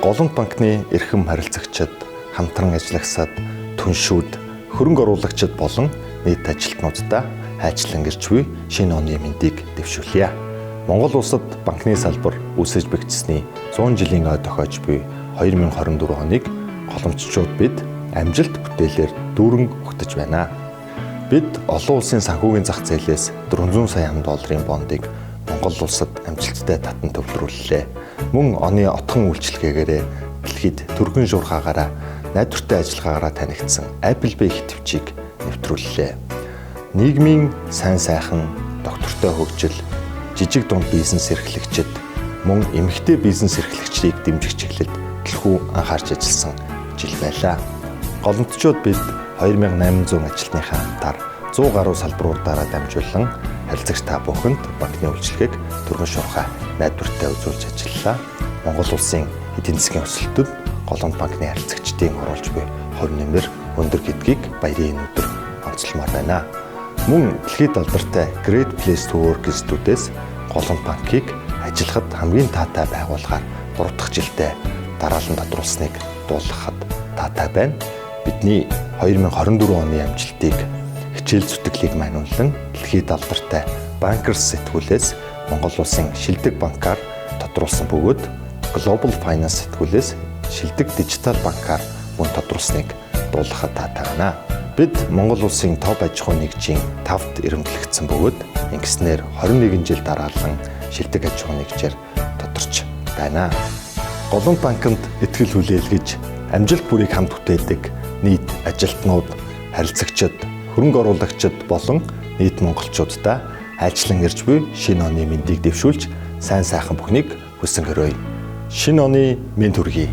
Голомт банкны эрхэм харилцагчид, хамтран ажиллагсад, түншүүд, хөрөнгө оруулагчид болон нийт ажилтнуудаа хайчлан ирж буй шинэ оны мэндийг дэвшүүлье. Монгол улсад банкны салбар үүсэж бэгдсэний 100 жилийн ой тохиож буй 2024 оныг голомтчууд бид амжилт бүтээлээр дүүрэн өгтөж байна. Бид олон улсын санхүүгийн зах зээлээс 400 сая $400 бондыг Монгол улсад амжилттай татан төвлөрүүллээ. Мөн оны отхон үйлчилгээгээрээ дэлхийд түргэн шуурхаагаараа найдвартай ажиллагаараа танигдсан Apple Pay хэвчийг нэвтрүүллээ. Нийгмийн сайн сайхан, доктортой хөгжил, жижиг дунд бизнес эрхлэгчид, мөн эмэгтэй бизнес эрхлэгчдийг дэмжих чиглэлд дэлгүү анхаарч ажилласан жил байлаа. Голомтчууд бид 2800 ажилтныхаа хамтаар 100 гаруй салбаруудаараа дамжуулан харилцагч та бүхэнд банкны үйлчилгээг түргэн шуурхай найдвартай үзүүлж ажиллалаа. Монгол улсын эдийн засгийн өсөлтөд Голомт банкны харилцагчдын оруулж буй хувь нэмэр өндөр гэдгийг баярын өдөр онцлмоор байна. Мөн дэлхийд алдартай Great Place to Work институтээс Голомт банкыг ажиллахад хамгийн таатай байгууллагаар 3 дахь жилдээ дараалан тодруулсныг дуулгахад таатай байна. Бидний 2024 оны амжилтыг хичээл зүтгэлийг маниулан дэлхийд алдартай Bankers сэтгүүлээс Монгол улсын шилдэг банкар тодруулсан бөгөөд Global Finance сэтгүүлээс шилдэг дижитал банкар мөн тодруулсныг дуулгахад таатай байна. Бид Монгол улсын топ аж ахуйн нэгжийн 5-т эрэмблэгдсэн бөгөөд ингэснээр 21 жил дараалан шилдэг аж ахуйн нэгжээр тодорч байна. Голомт банкнд итгэл хүлээлгэж амжилт бүрийг хамт бүтээдэг нийт ажилтнууд, харилцагчид, хөрөнгө оруулагчид болон нийт монголчуудаа хайчлан ирж буй шинэ оны мэндийг дэвшүүлж сайн сайхан бүхнийг хүсэн хөрөөе. Шинэ оны мэнд хүргэе.